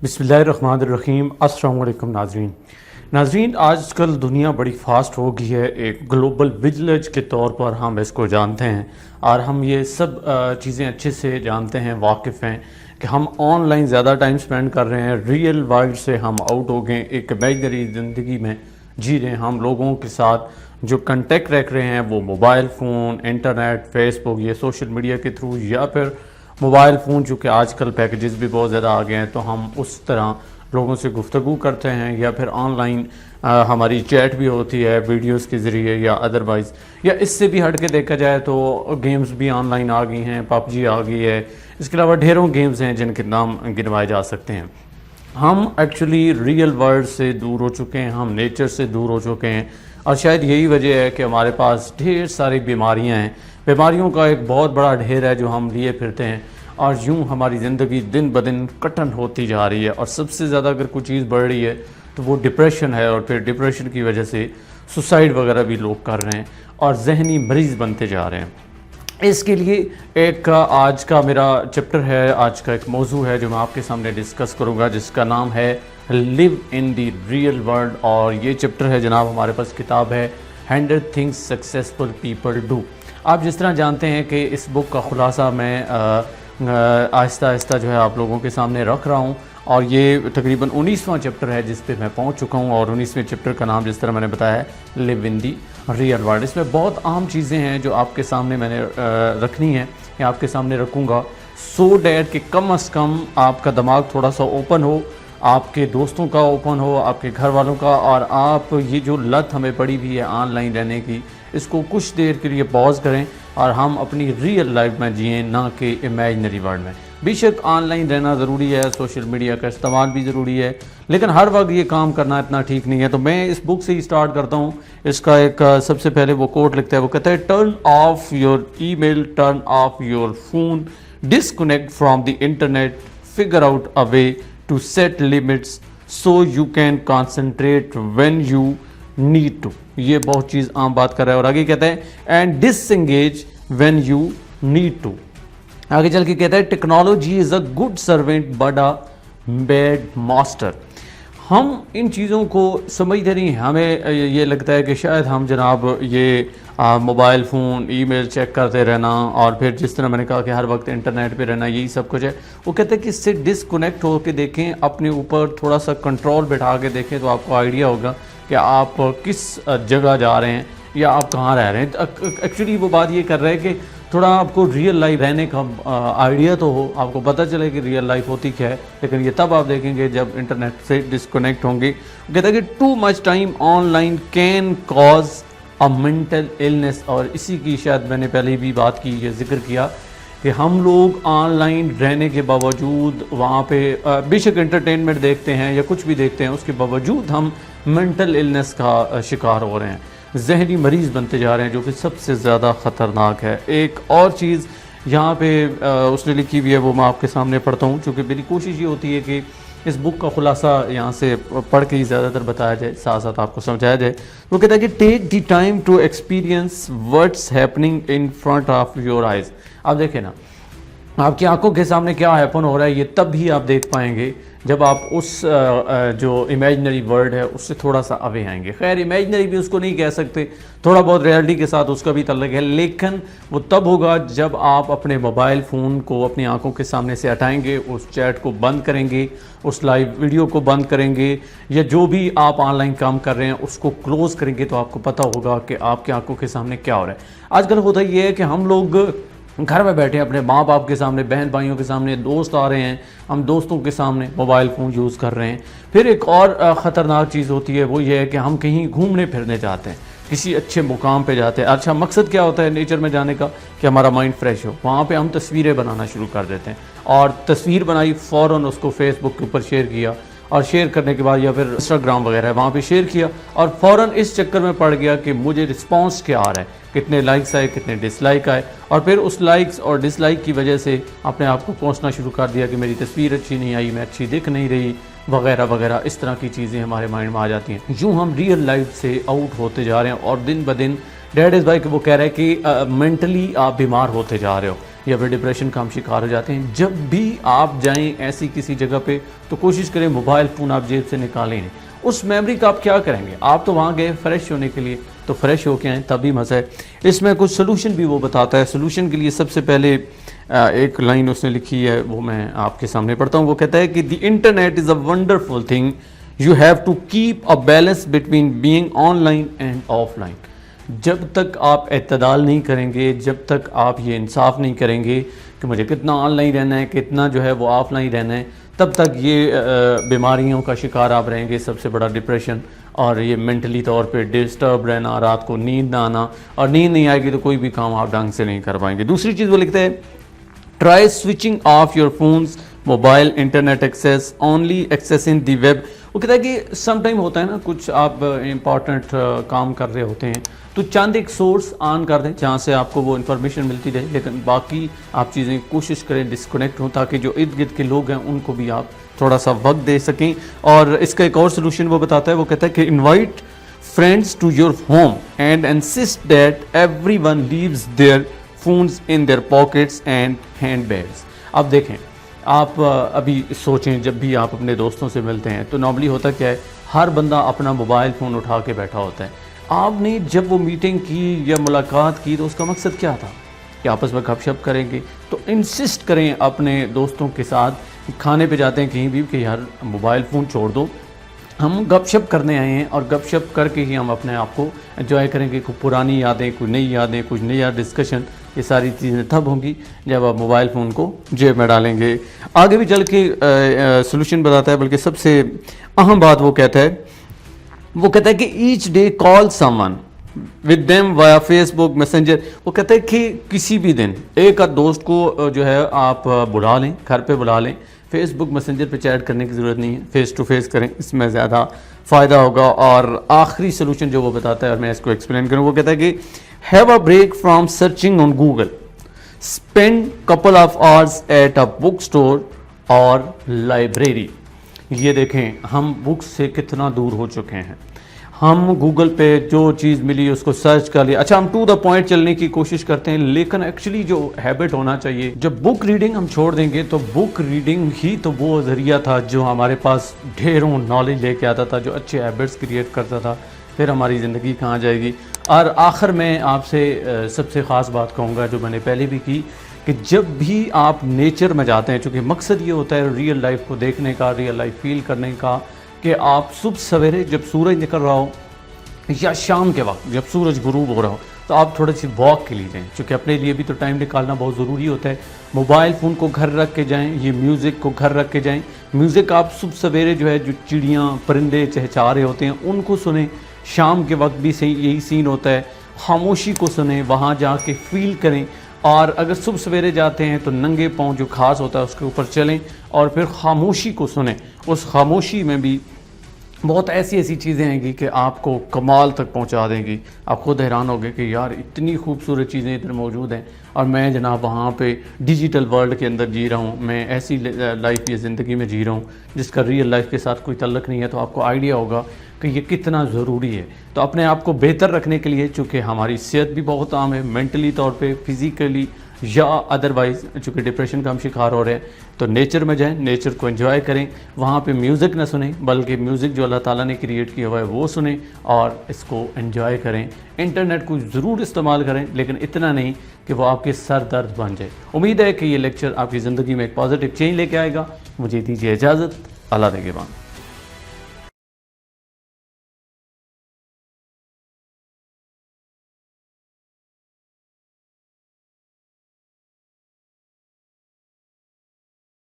बिस्मिल्लाहिर्रहमानिर्रहीम। अस्सलाम वालेकुम नाज़रीन, आज कल दुनिया बड़ी फ़ास्ट हो गई है। एक ग्लोबल विलेज के तौर पर हम इसको जानते हैं और हम ये सब चीज़ें अच्छे से जानते हैं, वाकिफ़ हैं कि हम ऑनलाइन ज़्यादा टाइम स्पेंड कर रहे हैं, रियल वर्ल्ड से हम आउट हो गए, एक इमेजिनरी ज़िंदगी में जी रहे हैं। हम लोगों के साथ जो कंटेक्ट रख रहे हैं वो मोबाइल फ़ोन, इंटरनेट, फेसबुक, ये सोशल मीडिया के थ्रू, या फिर मोबाइल फ़ोन चूँकि आजकल पैकेजेस भी बहुत ज़्यादा आ गए हैं तो हम उस तरह लोगों से गुफ्तगू करते हैं, या फिर ऑनलाइन हमारी चैट भी होती है वीडियोस के ज़रिए या अदरवाइज़। या इससे भी हट के देखा जाए तो गेम्स भी ऑनलाइन आ गई हैं, पबजी आ गई है, इसके अलावा ढेरों गेम्स हैं जिनके नाम गिनवाए जा सकते हैं। हम एक्चुअली रियल वर्ल्ड से दूर हो चुके हैं, हम नेचर से दूर हो चुके हैं, और शायद यही वजह है कि हमारे पास ढेर सारी बीमारियां हैं। बीमारियों का एक बहुत बड़ा ढेर है जो हम लिए फिरते हैं, और यूं हमारी ज़िंदगी दिन ब दिन कठिन होती जा रही है। और सबसे ज़्यादा अगर कोई चीज़ बढ़ रही है तो वो डिप्रेशन है, और फिर डिप्रेशन की वजह से सुसाइड वगैरह भी लोग कर रहे हैं और जहनी मरीज़ बनते जा रहे हैं। इसके लिए एक आज का मेरा चैप्टर है, आज का एक मौजू है जो मैं आपके सामने डिस्कस करूंगा, जिसका नाम है live in the real world. और ये चैप्टर है जनाब, हमारे पास किताब है 100 थिंग्स सक्सेसफुल पीपल डू। आप जिस तरह जानते हैं कि इस बुक का खुलासा मैं आहिस्ता आहिस्ता जो है आप लोगों के सामने रख रहा हूँ, और ये तकरीबन 19वां चैप्टर है जिस पे मैं पहुँच चुका हूँ। और 19वें चैप्टर का नाम जिस तरह मैंने बताया है live in the real world. इसमें बहुत अहम चीज़ें हैं जो आपके सामने मैंने रखनी है या आपके सामने रखूँगा, सो डैट कि कम से कम आपका दिमाग थोड़ा सा ओपन हो, आपके दोस्तों का ओपन हो, आपके घर वालों का, और आप ये जो लत हमें पड़ी हुई है ऑनलाइन रहने की, इसको कुछ देर के लिए पॉज करें और हम अपनी रियल लाइफ में जिएं, ना कि इमेजिनरी वर्ल्ड में। बेशक ऑनलाइन रहना ज़रूरी है, सोशल मीडिया का इस्तेमाल भी ज़रूरी है, लेकिन हर वक्त ये काम करना इतना ठीक नहीं है। तो मैं इस बुक से ही स्टार्ट करता हूँ। इसका एक सबसे पहले वो कोट लिखता है, वो कहता है turn off your email, turn off your phone, disconnect from the internet, figure out a way to set limits so you can concentrate when you need to. ये बहुत चीज़ आम बात कर रहा है। और आगे कहता है and disengage when you need to. आगे चल के कहता है technology is a good servant but a bad master. हम इन चीज़ों को समझते नहीं, हमें ये लगता है कि शायद हम जनाब ये मोबाइल फ़ोन, ईमेल चेक करते रहना, और फिर जिस तरह मैंने कहा कि हर वक्त इंटरनेट पे रहना, यही सब कुछ है। वो कहते हैं कि इससे डिसकनेक्ट होकर देखें, अपने ऊपर थोड़ा सा कंट्रोल बैठा के देखें, तो आपको आइडिया होगा कि आप किस जगह जा रहे हैं या आप कहाँ रह रहे हैं। एक्चुअली वो बात ये कर रहे हैं कि थोड़ा आपको रियल लाइफ रहने का आइडिया तो हो, आपको पता चले कि रियल लाइफ होती क्या है, लेकिन ये तब आप देखेंगे जब इंटरनेट से डिस्कनेक्ट होंगे। कहता है कि too much time online can cause a mental illness. और इसी की शायद मैंने पहले भी बात की, ये जिक्र किया कि हम लोग ऑनलाइन रहने के बावजूद वहाँ पे बेशक एंटरटेनमेंट देखते हैं या कुछ भी देखते हैं, उसके बावजूद हम मेंटल इलनेस का शिकार हो रहे हैं, जहनी मरीज़ बनते जा रहे हैं, जो कि सबसे ज़्यादा ख़तरनाक है। एक और चीज़ यहाँ पे उसने लिखी हुई है, वो मैं आपके सामने पढ़ता हूँ, क्योंकि मेरी कोशिश ये होती है कि इस बुक का खुलासा यहाँ से पढ़ के ही ज़्यादातर बताया जाए, साथ साथ आपको समझाया जाए। वो कहता है कि take the time to experience what's happening in front of your eyes. आप देखें ना, आपकी आंखों के सामने क्या हैपन हो रहा है, ये तब भी आप देख पाएंगे जब आप उस जो इमेजिनरी वर्ल्ड है उससे थोड़ा सा अवे आएंगे। खैर इमेजिनरी भी उसको नहीं कह सकते, थोड़ा बहुत रियलिटी के साथ उसका भी ताल्लुक है, लेकिन वो तब होगा जब आप अपने मोबाइल फ़ोन को अपनी आंखों के सामने से हटाएंगे, उस चैट को बंद करेंगे, उस लाइव वीडियो को बंद करेंगे, या जो भी आप ऑनलाइन काम कर रहे हैं उसको क्लोज़ करेंगे, तो आपको पता होगा कि आपकी आंखों के सामने क्या हो रहा है। आजकल होता ये है कि हम लोग घर में बैठे अपने माँ बाप के सामने, बहन भाइयों के सामने, दोस्त आ रहे हैं, हम दोस्तों के सामने मोबाइल फ़ोन यूज़ कर रहे हैं। फिर एक और ख़तरनाक चीज़ होती है, वो ये है कि हम कहीं घूमने फिरने जाते हैं, किसी अच्छे मुकाम पे जाते हैं। अच्छा, मकसद क्या होता है नेचर में जाने का, कि हमारा माइंड फ्रेश हो। वहाँ पे हम तस्वीरें बनाना शुरू कर देते हैं, और तस्वीर बनाई, फ़ौरन उसको फेसबुक के ऊपर शेयर किया, और शेयर करने के बाद या फिर इंस्टाग्राम वगैरह वहाँ पे शेयर किया, और फ़ौरन इस चक्कर में पड़ गया कि मुझे रिस्पांस क्या आ रहा है, कितने लाइक्स आए, कितने डिसलाइक आए, और फिर उस लाइक्स और डिसलाइक की वजह से अपने आप को कोसना शुरू कर दिया कि मेरी तस्वीर अच्छी नहीं आई, मैं अच्छी दिख नहीं रही, वगैरह वगैरह। इस तरह की चीज़ें हमारे माइंड में आ जाती हैं। यूँ हम रियल लाइफ से आउट होते जा रहे हैं, और दिन ब दिन डैड इज़ भाई वो कह रहे हैं कि मेंटली आप बीमार होते जा रहे हो। یا پھر ڈپریشن کا ہم شکار ہو جاتے ہیں. جب بھی آپ جائیں ایسی کسی جگہ پہ تو کوشش کریں موبائل فون آپ جیب سے نکالیں نہیں. اس میموری کا آپ کیا کریں گے؟ آپ تو وہاں گئے فریش ہونے کے لیے, تو فریش ہو کے آئیں تبھی مزہ ہے. اس میں کچھ سلوشن بھی وہ بتاتا ہے. سلوشن کے لیے سب سے پہلے ایک لائن اس نے لکھی ہے, وہ میں آپ کے سامنے پڑھتا ہوں. وہ کہتا ہے کہ the internet is a wonderful thing, you have to keep a balance between being online and offline. جب تک آپ اعتدال نہیں کریں گے, جب تک آپ یہ انصاف نہیں کریں گے کہ مجھے کتنا آن لائن رہنا ہے, کتنا جو ہے وہ آف لائن رہنا ہے, تب تک یہ بیماریوں کا شکار آپ رہیں گے. سب سے بڑا ڈپریشن, اور یہ مینٹلی طور پہ ڈسٹرب رہنا, رات کو نیند نہ آنا, اور نیند نہیں آئے گی تو کوئی بھی کام آپ ڈھنگ سے نہیں کر پائیں گے. دوسری چیز وہ لکھتے ہیں, try switching of your phones mobile internet access only accessing the web. وہ کہتا ہے کہ سم ٹائم ہوتا ہے نا, کچھ آپ امپورٹنٹ کام کر رہے ہوتے ہیں تو چند ایک سورس آن کر دیں جہاں سے آپ کو وہ انفارمیشن ملتی رہے, لیکن باقی آپ چیزیں کوشش کریں ڈسکنیکٹ ہوں, تاکہ جو ارد گرد کے لوگ ہیں ان کو بھی آپ تھوڑا سا وقت دے سکیں. اور اس کا ایک اور سلوشن وہ بتاتا ہے. وہ کہتا ہے کہ invite friends to your home and insist that everyone leaves their phones in their pockets and handbags. اب دیکھیں, آپ ابھی سوچیں, جب بھی آپ اپنے دوستوں سے ملتے ہیں تو نارملی ہوتا کیا ہے, ہر بندہ اپنا موبائل فون اٹھا کے بیٹھا ہوتا ہے. آپ نے جب وہ میٹنگ کی یا ملاقات کی تو اس کا مقصد کیا تھا کہ آپس میں گپ شپ کریں گے. تو انسسٹ کریں اپنے دوستوں کے ساتھ, کھانے پہ جاتے ہیں کہیں بھی, کہ یار موبائل فون چھوڑ دو, ہم گپ شپ کرنے آئے ہیں, اور گپ شپ کر کے ہی ہم اپنے آپ کو انجوائے کریں گے. کوئی پرانی یادیں, کوئی نئی یادیں, کچھ نیا ڈسکشن, یہ ساری چیزیں تب ہوں گی جب آپ موبائل فون کو جیب میں ڈالیں گے. آگے بھی چل کے سلوشن بتاتا ہے, بلکہ سب سے اہم بات وہ کہتا ہے کہ each day call someone with them via Facebook Messenger. وہ کہتا ہے کہ کسی بھی دن ایک آدھ دوست کو جو ہے آپ بلا لیں, گھر پہ بلا لیں. فیس بک میسنجر پہ چیٹ کرنے کی ضرورت نہیں ہے, فیس ٹو فیس کریں, اس میں زیادہ فائدہ ہوگا. اور آخری سلوشن جو وہ بتاتا ہے, اور میں اس کو ایکسپلین کروں, وہ کہتا ہے کہ have a break from searching on Google, spend couple of hours at a bookstore اور لائبریری. یہ دیکھیں ہم بکس سے کتنا دور ہو چکے ہیں. ہم گوگل پہ جو چیز ملی اس کو سرچ کر لیا, اچھا ہم ٹو دا پوائنٹ چلنے کی کوشش کرتے ہیں, لیکن ایکچولی جو ہیبٹ ہونا چاہیے, جب بک ریڈنگ ہم چھوڑ دیں گے تو بک ریڈنگ ہی تو وہ ذریعہ تھا جو ہمارے پاس ڈھیروں نالج لے کے آتا تھا, جو اچھے ہیبٹس کریٹ کرتا تھا. پھر ہماری زندگی کہاں جائے گی. اور آخر میں آپ سے سب سے خاص بات کہوں گا جو میں نے پہلے بھی کی, کہ جب بھی آپ نیچر میں جاتے ہیں, چونکہ مقصد یہ ہوتا ہے ریئل لائف کو دیکھنے کا, ریئل لائف فیل کرنے کا, کہ آپ صبح سویرے جب سورج نکل رہا ہو یا شام کے وقت جب سورج غروب ہو رہا ہو تو آپ تھوڑی سی واک کے لیے جائیں, چونکہ اپنے لیے بھی تو ٹائم نکالنا بہت ضروری ہوتا ہے. موبائل فون کو گھر رکھ کے جائیں, یہ میوزک کو گھر رکھ کے جائیں. میوزک آپ صبح سویرے جو ہے, جو چڑیاں پرندے چہچہا رہے ہوتے ہیں ان کو سنیں. شام کے وقت بھی صحیح یہی سین ہوتا ہے, خاموشی کو سنیں, وہاں جا کے فیل کریں. اور اگر صبح سویرے جاتے ہیں تو ننگے پاؤں جو گھاس ہوتا ہے اس کے اوپر چلیں اور پھر خاموشی کو سنیں. اس خاموشی میں بھی بہت ایسی چیزیں آئیں گی کہ آپ کو کمال تک پہنچا دیں گی. آپ خود حیران ہوگے کہ یار اتنی خوبصورت چیزیں ادھر موجود ہیں, اور میں جناب وہاں پہ ڈیجیٹل ورلڈ کے اندر جی رہا ہوں. میں ایسی لائف یا زندگی میں جی رہا ہوں جس کا ریئل لائف کے ساتھ کوئی تعلق نہیں ہے. تو آپ کو آئیڈیا ہوگا کہ یہ کتنا ضروری ہے. تو اپنے آپ کو بہتر رکھنے کے لیے, چونکہ ہماری صحت بھی بہت عام ہے, مینٹلی طور پہ, فزیکلی یا ادروائز, چونکہ ڈپریشن کا ہم شکار ہو رہے ہیں, تو نیچر میں جائیں, نیچر کو انجوائے کریں. وہاں پہ میوزک نہ سنیں بلکہ میوزک جو اللہ تعالیٰ نے کریٹ کیا ہوا ہے وہ سنیں اور اس کو انجوائے کریں. انٹرنیٹ کو ضرور استعمال کریں, لیکن اتنا نہیں کہ وہ آپ کے سر درد بن جائے. امید ہے کہ یہ لیکچر آپ کی زندگی میں ایک پازیٹیو چینج لے کے آئے گا. مجھے دیجیے اجازت, اللہ نگہبان.